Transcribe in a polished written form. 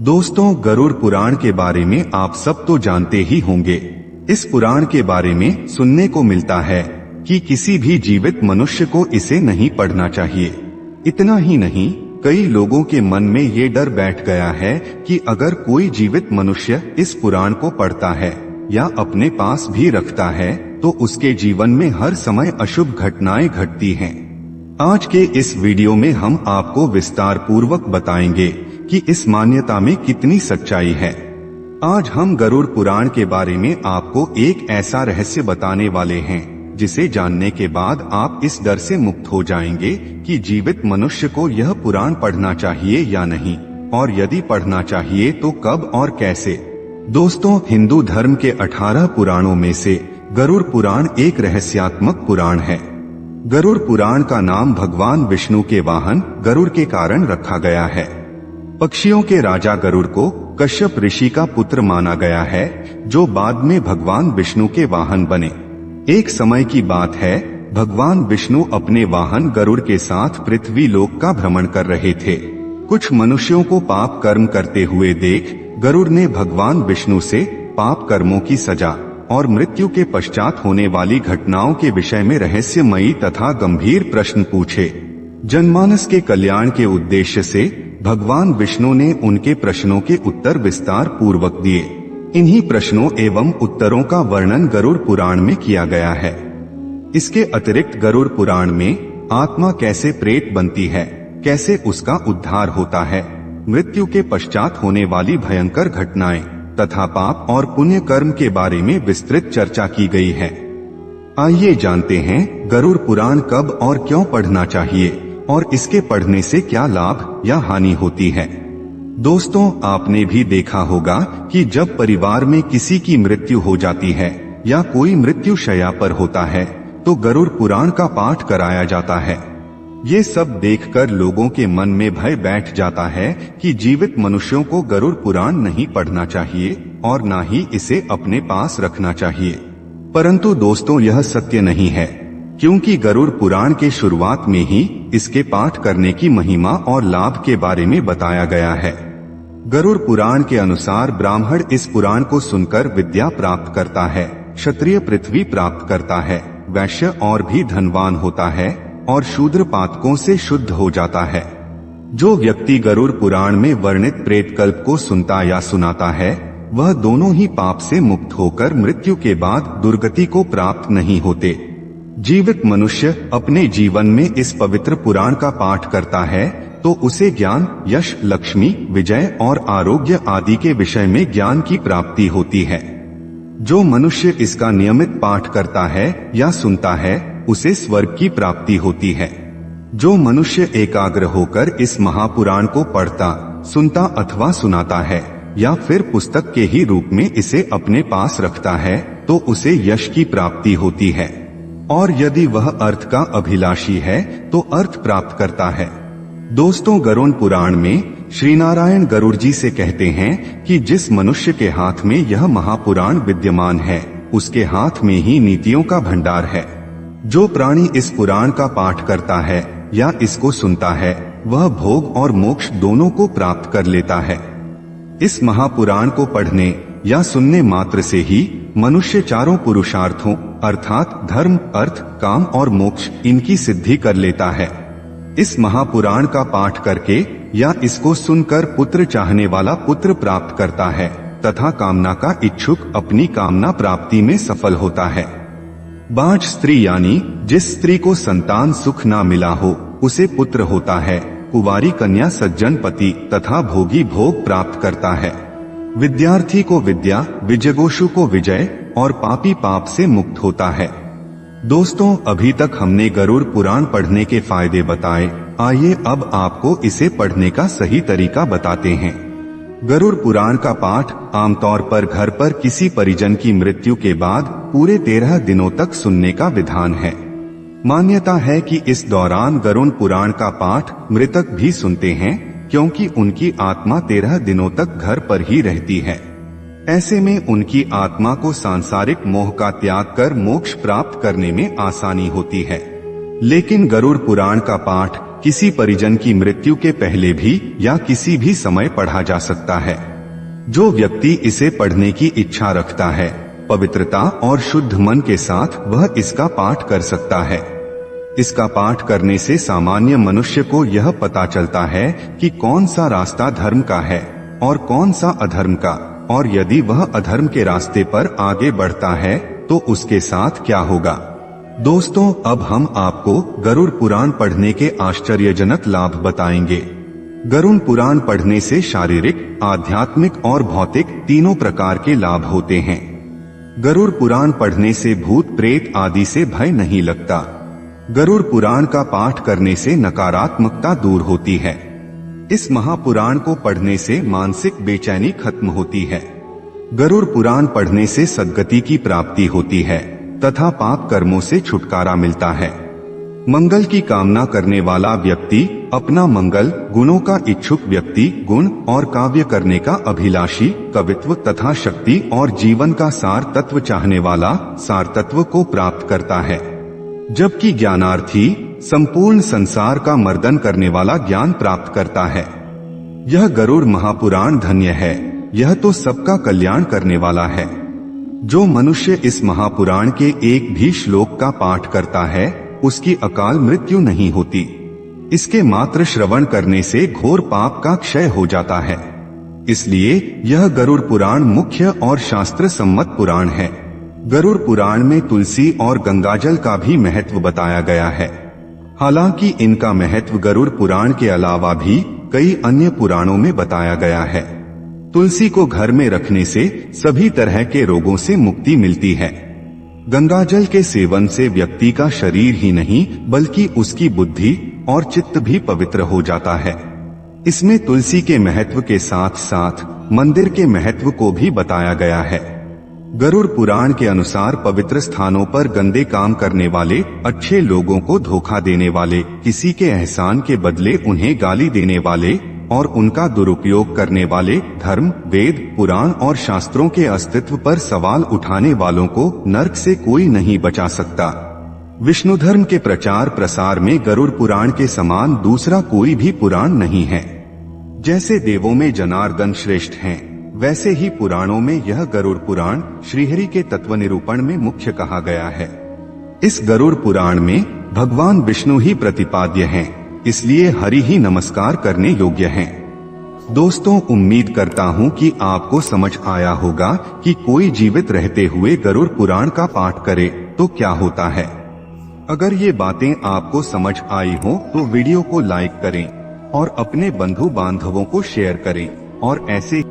दोस्तों, गरुड़ पुराण के बारे में आप सब तो जानते ही होंगे। इस पुराण के बारे में सुनने को मिलता है कि किसी भी जीवित मनुष्य को इसे नहीं पढ़ना चाहिए। इतना ही नहीं, कई लोगों के मन में ये डर बैठ गया है कि अगर कोई जीवित मनुष्य इस पुराण को पढ़ता है या अपने पास भी रखता है तो उसके जीवन में हर समय अशुभ घटनाएं घटती हैं। आज के इस वीडियो में हम आपको विस्तार पूर्वक बताएंगे कि इस मान्यता में कितनी सच्चाई है। आज हम गरुड़ पुराण के बारे में आपको एक ऐसा रहस्य बताने वाले हैं जिसे जानने के बाद आप इस डर से मुक्त हो जाएंगे कि जीवित मनुष्य को यह पुराण पढ़ना चाहिए या नहीं, और यदि पढ़ना चाहिए तो कब और कैसे। दोस्तों, हिंदू धर्म के 18 पुराणों में से गरुड़ पुराण एक रहस्यात्मक पुराण है। गरुड़ पुराण का नाम भगवान विष्णु के वाहन गरुड़ के कारण रखा गया है। पक्षियों के राजा गरुड़ को कश्यप ऋषि का पुत्र माना गया है, जो बाद में भगवान विष्णु के वाहन बने। एक समय की बात है, भगवान विष्णु अपने वाहन गरुड़ के साथ पृथ्वी लोक का भ्रमण कर रहे थे। कुछ मनुष्यों को पाप कर्म करते हुए देख गरुड़ ने भगवान विष्णु से पाप कर्मों की सजा और मृत्यु के पश्चात होने वाली घटनाओं के विषय में रहस्यमयी तथा गंभीर प्रश्न पूछे। जनमानस के कल्याण के उद्देश्य से भगवान विष्णु ने उनके प्रश्नों के उत्तर विस्तार पूर्वक दिए। इन्हीं प्रश्नों एवं उत्तरों का वर्णन गरुड़ पुराण में किया गया है। इसके अतिरिक्त गरुड़ पुराण में आत्मा कैसे प्रेत बनती है, कैसे उसका उद्धार होता है, मृत्यु के पश्चात होने वाली भयंकर घटनाएं तथा पाप और पुण्य कर्म के बारे में विस्तृत चर्चा की गई है। आइए जानते हैं गरुड़ पुराण कब और क्यों पढ़ना चाहिए और इसके पढ़ने से क्या लाभ या हानि होती है। दोस्तों, आपने भी देखा होगा कि जब परिवार में किसी की मृत्यु हो जाती है या कोई मृत्यु शैया पर होता है तो गरुड़ पुराण का पाठ कराया जाता है। ये सब देखकर लोगों के मन में भय बैठ जाता है कि जीवित मनुष्यों को गरुड़ पुराण नहीं पढ़ना चाहिए और न ही इसे अपने पास रखना चाहिए। परंतु दोस्तों, यह सत्य नहीं है, क्योंकि गरुड़ पुराण के शुरुआत में ही इसके पाठ करने की महिमा और लाभ के बारे में बताया गया है। गरुड़ पुराण के अनुसार ब्राह्मण इस पुराण को सुनकर विद्या प्राप्त करता है, क्षत्रिय पृथ्वी प्राप्त करता है, वैश्य और भी धनवान होता है और शूद्र पातकों से शुद्ध हो जाता है। जो व्यक्ति गरुड़ पुराण में वर्णित प्रेत कल्प को सुनता या सुनाता है वह दोनों ही पाप से मुक्त होकर मृत्यु के बाद दुर्गति को प्राप्त नहीं होते। जीवित मनुष्य अपने जीवन में इस पवित्र पुराण का पाठ करता है तो उसे ज्ञान, यश, लक्ष्मी, विजय और आरोग्य आदि के विषय में ज्ञान की प्राप्ति होती है। जो मनुष्य इसका नियमित पाठ करता है या सुनता है उसे स्वर्ग की प्राप्ति होती है। जो मनुष्य एकाग्र होकर इस महापुराण को पढ़ता, सुनता अथवा सुनाता है या फिर पुस्तक के ही रूप में इसे अपने पास रखता है तो उसे यश की प्राप्ति होती है, और यदि वह अर्थ का अभिलाषी है तो अर्थ प्राप्त करता है। दोस्तों, गरुड़ पुराण में श्री नारायण गरुड़ जी से कहते हैं कि जिस मनुष्य के हाथ में यह महापुराण विद्यमान है उसके हाथ में ही नीतियों का भंडार है। जो प्राणी इस पुराण का पाठ करता है या इसको सुनता है वह भोग और मोक्ष दोनों को प्राप्त कर लेता है। इस महापुराण को पढ़ने या सुनने मात्र से ही मनुष्य चारों पुरुषार्थों अर्थात धर्म, अर्थ, काम और मोक्ष इनकी सिद्धि कर लेता है। इस महापुराण का पाठ करके या इसको सुनकर पुत्र चाहने वाला पुत्र प्राप्त करता है तथा कामना का इच्छुक अपनी कामना प्राप्ति में सफल होता है। बाझ स्त्री यानी जिस स्त्री को संतान सुख ना मिला हो उसे पुत्र होता है। कुंवारी कन्या सज्जन पति तथा भोगी भोग प्राप्त करता है। विद्यार्थी को विद्या, विजयगोषु को विजय और पापी पाप से मुक्त होता है। दोस्तों, अभी तक हमने गरुड़ पुराण पढ़ने के फायदे बताए। आइए अब आपको इसे पढ़ने का सही तरीका बताते हैं। गरुड़ पुराण का पाठ आमतौर पर घर पर किसी परिजन की मृत्यु के बाद पूरे 13 दिनों तक सुनने का विधान है। मान्यता है कि इस दौरान गरुड़ पुराण का पाठ मृतक भी सुनते हैं, क्योंकि उनकी आत्मा 13 दिनों तक घर पर ही रहती है। ऐसे में उनकी आत्मा को सांसारिक मोह का त्याग कर मोक्ष प्राप्त करने में आसानी होती है। लेकिन गरुड़ पुराण का पाठ किसी परिजन की मृत्यु के पहले भी या किसी भी समय पढ़ा जा सकता है। जो व्यक्ति इसे पढ़ने की इच्छा रखता है, पवित्रता और शुद्ध मन के साथ वह इसका पाठ कर सकता है। इसका पाठ करने से सामान्य मनुष्य को यह पता चलता है कि कौन सा रास्ता धर्म का है और कौन सा अधर्म का, और यदि वह अधर्म के रास्ते पर आगे बढ़ता है तो उसके साथ क्या होगा। दोस्तों, अब हम आपको गरुड़ पुराण पढ़ने के आश्चर्यजनक लाभ बताएंगे। गरुड़ पुराण पढ़ने से शारीरिक, आध्यात्मिक और भौतिक तीनों प्रकार के लाभ होते हैं। गरुड़ पुराण पढ़ने से भूत प्रेत आदि से भय नहीं लगता। गरुड़ पुराण का पाठ करने से नकारात्मकता दूर होती है। इस महापुराण को पढ़ने से मानसिक बेचैनी खत्म होती है। गरुड़ पुराण पढ़ने से सद्गति की प्राप्ति होती है तथा पाप कर्मों से छुटकारा मिलता है। मंगल की कामना करने वाला व्यक्ति, अपना मंगल, गुणों का इच्छुक व्यक्ति, गुण और काव्य करने का अभिलाषी, कवित्व तथा शक्ति और जीवन का सार तत्व चाहने वाला सार तत्व को प्राप्त करता है, जबकि ज्ञानार्थी संपूर्ण संसार का मर्दन करने वाला ज्ञान प्राप्त करता है। यह गरुड़ महापुराण धन्य है, यह तो सबका कल्याण करने वाला है। जो मनुष्य इस महापुराण के एक भी श्लोक का पाठ करता है उसकी अकाल मृत्यु नहीं होती। इसके मात्र श्रवण करने से घोर पाप का क्षय हो जाता है। इसलिए यह गरुड़ पुराण मुख्य और शास्त्र सम्मत पुराण है। गरुड़ पुराण में तुलसी और गंगाजल का भी महत्व बताया गया है। हालांकि इनका महत्व गरुड़ पुराण के अलावा भी कई अन्य पुराणों में बताया गया है। तुलसी को घर में रखने से सभी तरह के रोगों से मुक्ति मिलती है। गंगाजल के सेवन से व्यक्ति का शरीर ही नहीं बल्कि उसकी बुद्धि और चित्त भी पवित्र हो जाता है। इसमें तुलसी के महत्व के साथ साथ मंदिर के महत्व को भी बताया गया है। गरुड़ पुराण के अनुसार पवित्र स्थानों पर गंदे काम करने वाले, अच्छे लोगों को धोखा देने वाले, किसी के एहसान के बदले उन्हें गाली देने वाले और उनका दुरुपयोग करने वाले, धर्म, वेद, पुराण और शास्त्रों के अस्तित्व पर सवाल उठाने वालों को नरक से कोई नहीं बचा सकता। विष्णु धर्म के प्रचार प्रसार में गरुड़ पुराण के समान दूसरा कोई भी पुराण नहीं है। जैसे देवों में जनार्दन श्रेष्ठ हैं, वैसे ही पुराणों में यह गरुड़ पुराण श्रीहरि के तत्व निरूपण में मुख्य कहा गया है। इस गरुड़ पुराण में भगवान विष्णु ही प्रतिपाद्य हैं, इसलिए हरि ही नमस्कार करने योग्य हैं। दोस्तों, उम्मीद करता हूँ कि आपको समझ आया होगा कि कोई जीवित रहते हुए गरुड़ पुराण का पाठ करे तो क्या होता है। अगर ये बातें आपको समझ आई हो तो वीडियो को लाइक करें और अपने बंधु बांधवों को शेयर करें और ऐसे